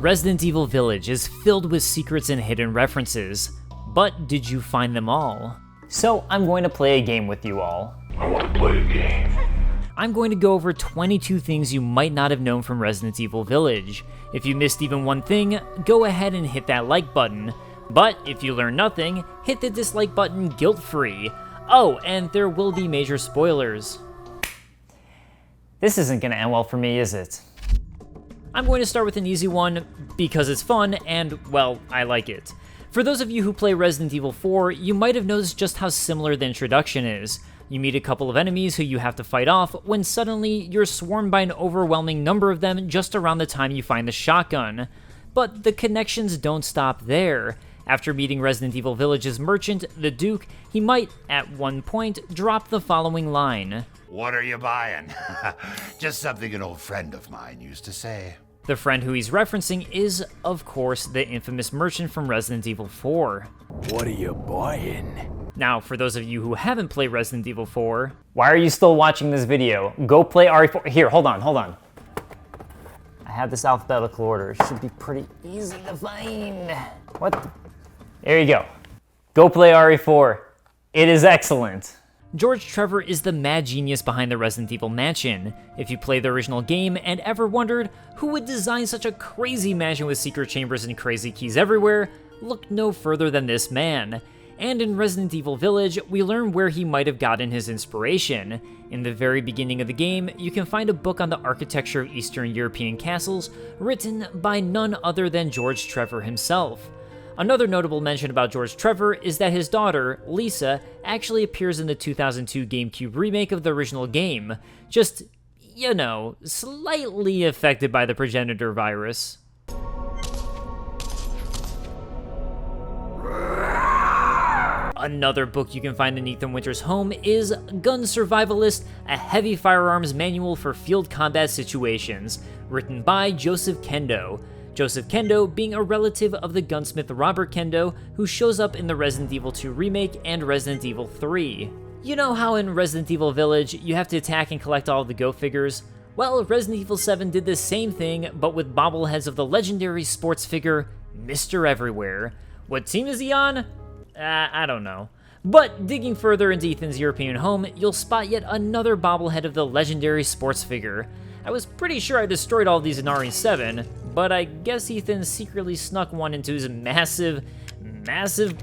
Resident Evil Village is filled with secrets and hidden references, but did you find them all? So I'm going to play a game with you all. I want to play a game. I'm going to go over 22 things you might not have known from Resident Evil Village. If you missed even one thing, go ahead and hit that like button. But if you learned nothing, hit the dislike button guilt-free. Oh, and there will be major spoilers. This isn't going to end well for me, is it? I'm going to start with an easy one, because it's fun, and, well, I like it. For those of you who play Resident Evil 4, you might have noticed just how similar the introduction is. You meet a couple of enemies who you have to fight off, when suddenly you're swarmed by an overwhelming number of them just around the time you find the shotgun. But the connections don't stop there. After meeting Resident Evil Village's merchant, the Duke, he might, at one point, drop the following line. What are you buying? Just something an old friend of mine used to say. The friend who he's referencing is, of course, the infamous merchant from Resident Evil 4. What are you buying? Now, for those of you who haven't played Resident Evil 4, why are you still watching this video? Go play RE4. Here, hold on. I have this alphabetical order. It should be pretty easy to find. What? There you go. Go play RE4. It is excellent. George Trevor is the mad genius behind the Resident Evil mansion. If you played the original game and ever wondered who would design such a crazy mansion with secret chambers and crazy keys everywhere, look no further than this man. And in Resident Evil Village, we learn where he might have gotten his inspiration. In the very beginning of the game, you can find a book on the architecture of Eastern European castles written by none other than George Trevor himself. Another notable mention about George Trevor is that his daughter, Lisa, actually appears in the 2002 GameCube remake of the original game, just, you know, slightly affected by the progenitor virus. Another book you can find in Ethan Winter's home is Gun Survivalist, a heavy firearms manual for field combat situations, written by Joseph Kendo. Joseph Kendo being a relative of the gunsmith Robert Kendo, who shows up in the Resident Evil 2 remake and Resident Evil 3. You know how in Resident Evil Village, you have to attack and collect all of the Go figures? Well, Resident Evil 7 did the same thing, but with bobbleheads of the legendary sports figure, Mr. Everywhere. What team is he on? I don't know. But digging further into Ethan's European home, you'll spot yet another bobblehead of the legendary sports figure. I was pretty sure I destroyed all these in RE7, but I guess Ethan secretly snuck one into his massive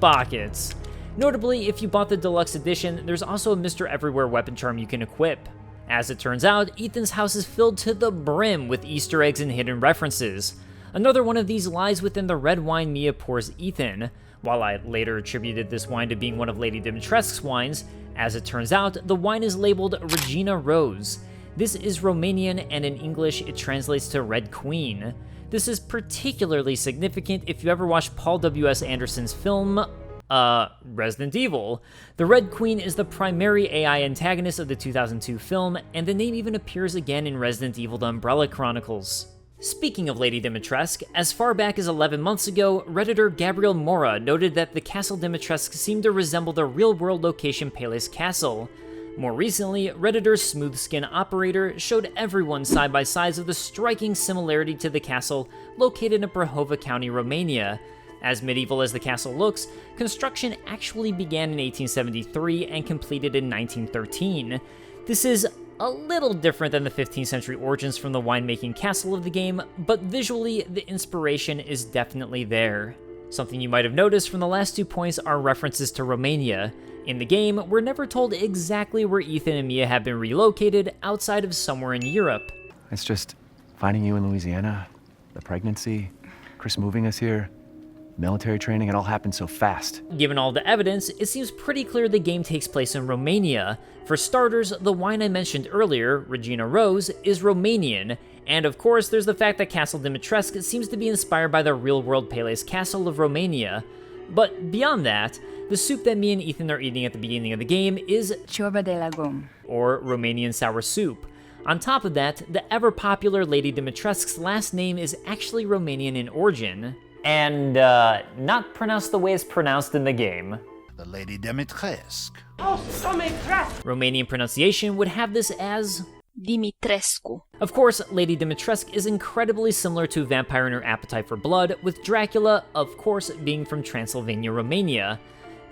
pockets. Notably, if you bought the deluxe edition, there's also a Mr. Everywhere weapon charm you can equip. As it turns out, Ethan's house is filled to the brim with Easter eggs and hidden references. Another one of these lies within the red wine Mia pours Ethan. While I later attributed this wine to being one of Lady Dimitrescu's wines, as it turns out, the wine is labeled Regina Rose. This is Romanian, and in English it translates to Red Queen. This is particularly significant if you ever watched Paul W.S. Anderson's film, Resident Evil. The Red Queen is the primary AI antagonist of the 2002 film, and the name even appears again in Resident Evil: The Umbrella Chronicles. Speaking of Lady Dimitrescu, as far back as 11 months ago, Redditor Gabriel Mora noted that the Castle Dimitrescu seemed to resemble the real-world location Palace Castle. More recently, Redditor's Smooth Skin Operator showed everyone side-by-sides of the striking similarity to the castle located in Prahova County, Romania. As medieval as the castle looks, construction actually began in 1873 and completed in 1913. This is a little different than the 15th century origins from the winemaking castle of the game, but visually, the inspiration is definitely there. Something you might have noticed from the last 2 points are references to Romania. In the game, we're never told exactly where Ethan and Mia have been relocated outside of somewhere in Europe. It's just finding you in Louisiana, the pregnancy, Chris moving us here, military training, it all happened so fast. Given all the evidence, it seems pretty clear the game takes place in Romania. For starters, the wine I mentioned earlier, Regina Rose, is Romanian, and of course there's the fact that Castle Dimitrescu seems to be inspired by the real-world Palace Castle of Romania. But beyond that, the soup that me and Ethan are eating at the beginning of the game is ciorba de legume, or Romanian sour soup. On top of that, the ever-popular Lady Dimitrescu's last name is actually Romanian in origin, and not pronounced the way it's pronounced in the game. The Lady Dimitrescu. Romanian pronunciation would have this as Dimitrescu. Of course, Lady Dimitrescu is incredibly similar to Vampire in her Appetite for Blood, with Dracula, of course, being from Transylvania, Romania.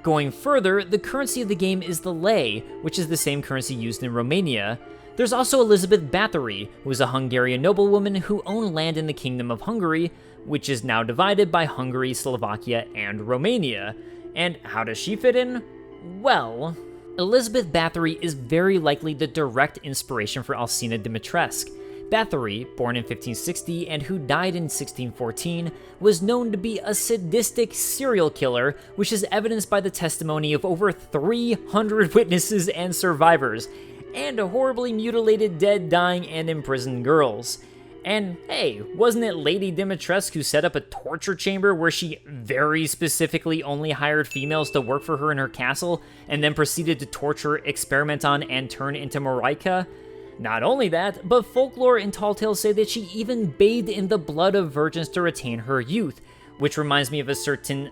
Going further, the currency of the game is the lei, which is the same currency used in Romania. There's also Elizabeth Bathory, who is a Hungarian noblewoman who owned land in the Kingdom of Hungary, which is now divided by Hungary, Slovakia, and Romania. And how does she fit in? Well, Elizabeth Bathory is very likely the direct inspiration for Alcina Dimitrescu. Bathory, born in 1560 and who died in 1614, was known to be a sadistic serial killer, which is evidenced by the testimony of over 300 witnesses and survivors, and horribly mutilated dead, dying, and imprisoned girls. And hey, wasn't it Lady Dimitrescu who set up a torture chamber where she very specifically only hired females to work for her in her castle, and then proceeded to torture, experiment on, and turn into Marika? Not only that, but folklore and tall tales say that she even bathed in the blood of virgins to retain her youth, which reminds me of a certain,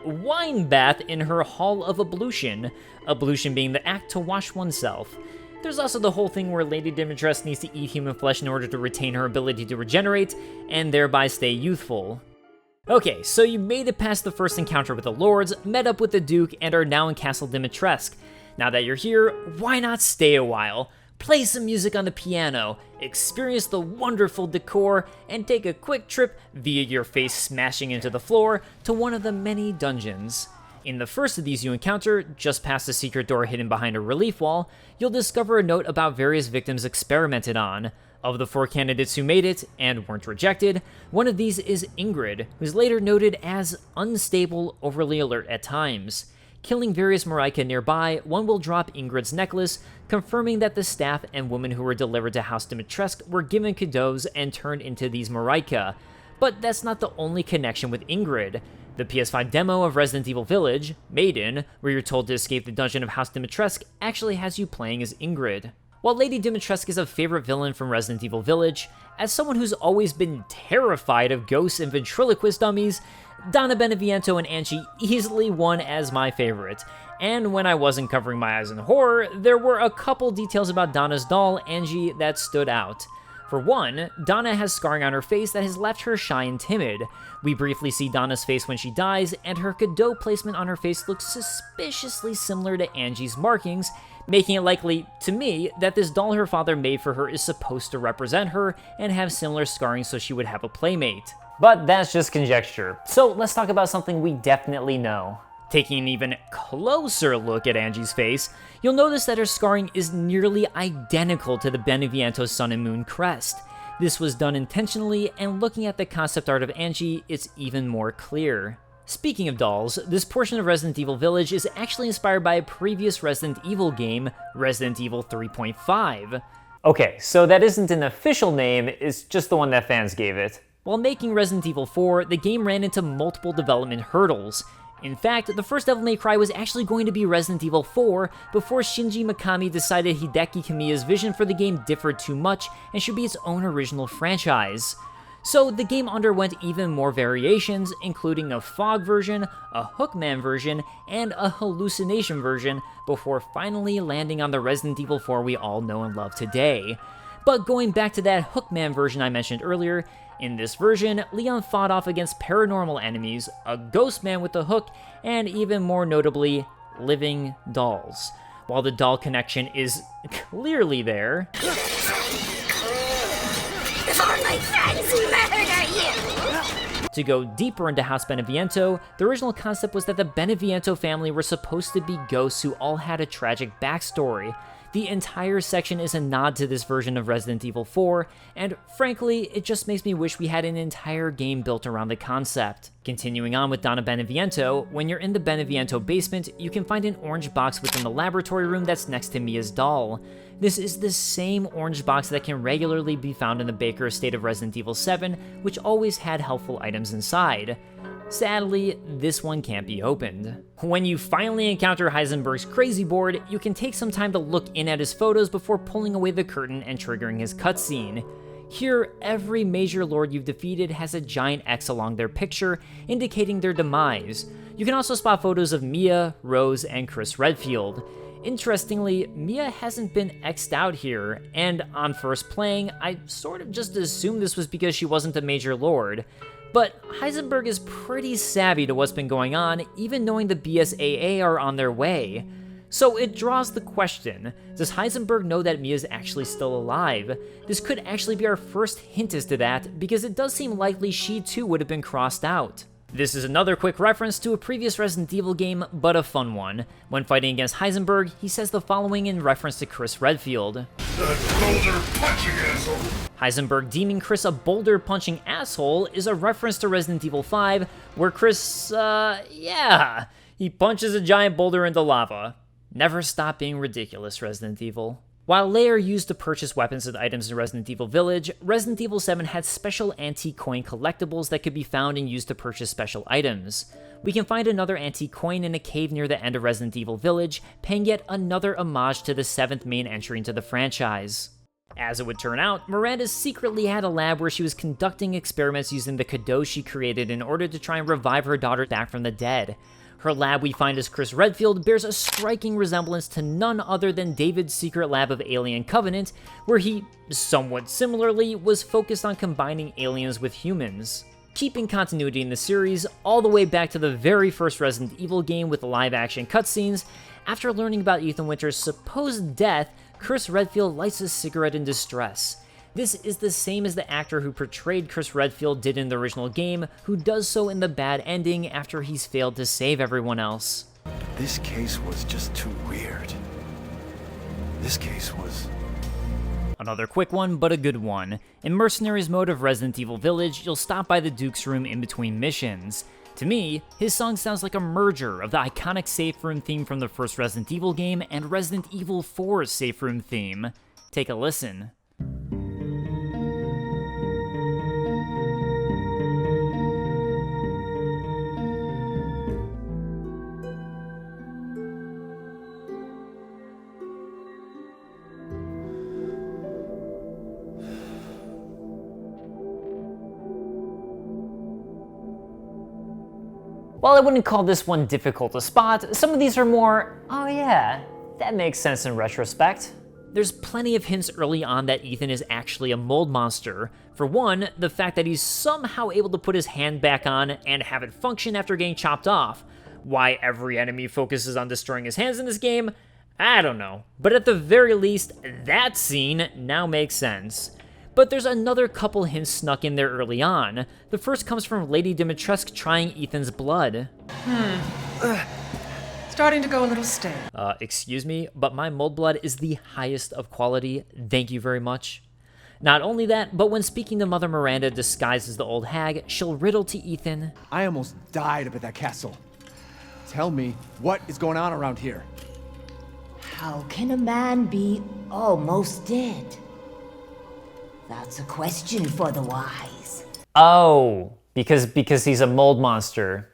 wine bath in her Hall of Ablution, ablution being the act to wash oneself. There's also the whole thing where Lady Dimitrescu needs to eat human flesh in order to retain her ability to regenerate, and thereby stay youthful. Okay, so you made it past the first encounter with the Lords, met up with the Duke, and are now in Castle Dimitrescu. Now that you're here, why not stay a while? Play some music on the piano, experience the wonderful decor, and take a quick trip, via your face smashing into the floor, to one of the many dungeons. In the first of these you encounter, just past a secret door hidden behind a relief wall, you'll discover a note about various victims experimented on. Of the 4 candidates who made it, and weren't rejected, one of these is Ingrid, who's later noted as unstable, overly alert at times. Killing various Marika nearby, one will drop Ingrid's necklace, confirming that the staff and women who were delivered to House Dimitrescu were given cadeaux and turned into these Marika. But that's not the only connection with Ingrid. The PS5 demo of Resident Evil Village, Maiden, where you're told to escape the dungeon of House Dimitrescu, actually has you playing as Ingrid. While Lady Dimitrescu is a favorite villain from Resident Evil Village, as someone who's always been terrified of ghosts and ventriloquist dummies, Donna Beneviento and Angie easily won as my favorite. And when I wasn't covering my eyes in horror, there were a couple details about Donna's doll, Angie, that stood out. For one, Donna has scarring on her face that has left her shy and timid. We briefly see Donna's face when she dies, and her cadeau placement on her face looks suspiciously similar to Angie's markings, making it likely, to me, that this doll her father made for her is supposed to represent her and have similar scarring so she would have a playmate. But that's just conjecture, so let's talk about something we definitely know. Taking an even closer look at Angie's face, you'll notice that her scarring is nearly identical to the Beneviento Sun and Moon crest. This was done intentionally, and looking at the concept art of Angie, it's even more clear. Speaking of dolls, this portion of Resident Evil Village is actually inspired by a previous Resident Evil game, Resident Evil 3.5. Okay, so that isn't an official name, it's just the one that fans gave it. While making Resident Evil 4, the game ran into multiple development hurdles. In fact, the first Devil May Cry was actually going to be Resident Evil 4 before Shinji Mikami decided Hideki Kamiya's vision for the game differed too much and should be its own original franchise. So the game underwent even more variations, including a fog version, a Hookman version, and a hallucination version, before finally landing on the Resident Evil 4 we all know and love today. But going back to that Hookman version I mentioned earlier, in this version, Leon fought off against paranormal enemies, a ghost man with a hook, and even more notably, living dolls. While the doll connection is clearly there, Before my friends murder you! To go deeper into House Beneviento, the original concept was that the Beneviento family were supposed to be ghosts who all had a tragic backstory. The entire section is a nod to this version of Resident Evil 4, and frankly, it just makes me wish we had an entire game built around the concept. Continuing on with Donna Beneviento, when you're in the Beneviento basement, you can find an orange box within the laboratory room that's next to Mia's doll. This is the same orange box that can regularly be found in the Baker estate of Resident Evil 7, which always had helpful items inside. Sadly, this one can't be opened. When you finally encounter Heisenberg's crazy board, you can take some time to look in at his photos before pulling away the curtain and triggering his cutscene. Here, every major lord you've defeated has a giant X along their picture, indicating their demise. You can also spot photos of Mia, Rose, and Chris Redfield. Interestingly, Mia hasn't been X'd out here, and on first playing, I sort of just assumed this was because she wasn't a major lord. But Heisenberg is pretty savvy to what's been going on, even knowing the BSAA are on their way. So it draws the question, does Heisenberg know that Mia's actually still alive? This could actually be our first hint as to that, because it does seem likely she too would have been crossed out. This is another quick reference to a previous Resident Evil game, but a fun one. When fighting against Heisenberg, he says the following in reference to Chris Redfield. That boulder punching asshole! Heisenberg deeming Chris a boulder-punching asshole is a reference to Resident Evil 5, where Chris, he punches a giant boulder into lava. Never stop being ridiculous, Resident Evil. While they are used to purchase weapons and items in Resident Evil Village, Resident Evil 7 had special antique coin collectibles that could be found and used to purchase special items. We can find another antique coin in a cave near the end of Resident Evil Village, paying yet another homage to the 7th main entry into the franchise. As it would turn out, Miranda secretly had a lab where she was conducting experiments using the Kado she created in order to try and revive her daughter back from the dead. Her lab we find as Chris Redfield bears a striking resemblance to none other than David's secret lab of Alien Covenant, where he, somewhat similarly, was focused on combining aliens with humans. Keeping continuity in the series all the way back to the very first Resident Evil game with live-action cutscenes, after learning about Ethan Winters' supposed death, Chris Redfield lights a cigarette in distress. This is the same as the actor who portrayed Chris Redfield did in the original game, who does so in the bad ending after he's failed to save everyone else. This case was just too weird. This case was... Another quick one, but a good one. In Mercenaries mode of Resident Evil Village, you'll stop by the Duke's room in between missions. To me, his song sounds like a merger of the iconic safe room theme from the first Resident Evil game and Resident Evil 4's safe room theme. Take a listen. While I wouldn't call this one difficult to spot, some of these are more, oh yeah, that makes sense in retrospect. There's plenty of hints early on that Ethan is actually a mold monster. For one, the fact that he's somehow able to put his hand back on and have it function after getting chopped off. Why every enemy focuses on destroying his hands in this game, I don't know. But at the very least, that scene now makes sense. But there's another couple hints snuck in there early on. The first comes from Lady Dimitrescu trying Ethan's blood. Starting to go a little stale. Excuse me, but my mold blood is the highest of quality. Thank you very much. Not only that, but when speaking to Mother Miranda disguised as the old hag, she'll riddle to Ethan, I almost died up at that castle. Tell me, what is going on around here? How can a man be almost dead? That's a question for the wise. oh, because he's a mold monster.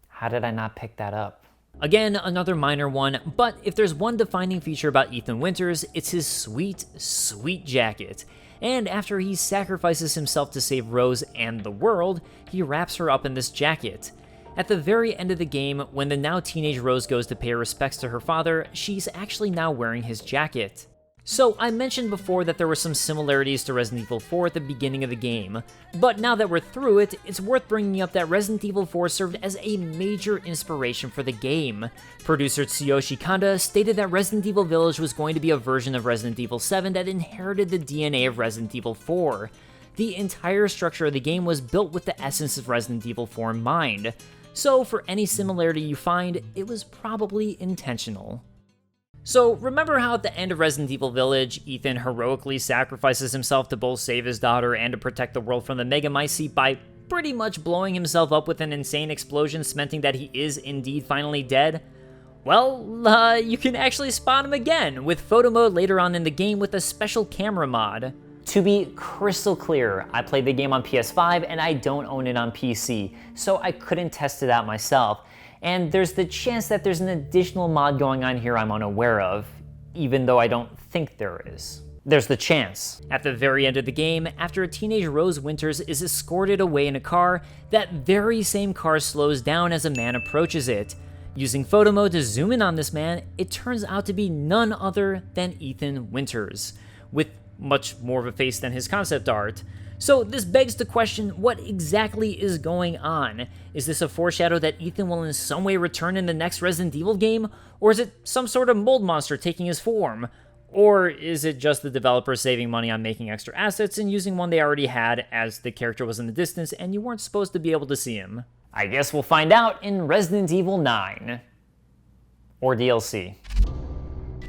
How did I not pick that up? Again, another minor one, but if there's one defining feature about Ethan Winters, it's his sweet, sweet jacket. And after he sacrifices himself to save Rose and the world, he wraps her up in this jacket. At the very end of the game, when the now teenage Rose goes to pay her respects to her father, she's actually now wearing his jacket. So I mentioned before that there were some similarities to Resident Evil 4 at the beginning of the game, but now that we're through it, it's worth bringing up that Resident Evil 4 served as a major inspiration for the game. Producer Tsuyoshi Kanda stated that Resident Evil Village was going to be a version of Resident Evil 7 that inherited the DNA of Resident Evil 4. The entire structure of the game was built with the essence of Resident Evil 4 in mind, so for any similarity you find, it was probably intentional. So remember how at the end of Resident Evil Village, Ethan heroically sacrifices himself to both save his daughter and to protect the world from the Megamycete by pretty much blowing himself up with an insane explosion, cementing that he is indeed finally dead? Well, you can actually spot him again with photo mode later on in the game with a special camera mod. To be crystal clear, I played the game on PS5 and I don't own it on PC, so I couldn't test it out myself. And there's the chance that there's an additional mod going on here I'm unaware of, even though I don't think there is. There's the chance. At the very end of the game, after a teenage Rose Winters is escorted away in a car, that very same car slows down as a man approaches it. Using photo mode to zoom in on this man, it turns out to be none other than Ethan Winters, with much more of a face than his concept art. So this begs the question, what exactly is going on? Is this a foreshadow that Ethan will in some way return in the next Resident Evil game? Or is it some sort of mold monster taking his form? Or is it just the developer saving money on making extra assets and using one they already had, as the character was in the distance and you weren't supposed to be able to see him? I guess we'll find out in Resident Evil 9. Or DLC.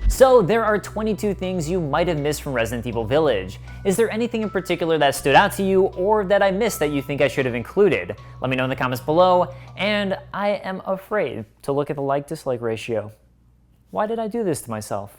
So there are 22 things you might have missed from Resident Evil Village. Is there anything in particular that stood out to you or that I missed that you think I should have included? Let me know in the comments below, and I am afraid to look at the like-dislike ratio. Why did I do this to myself?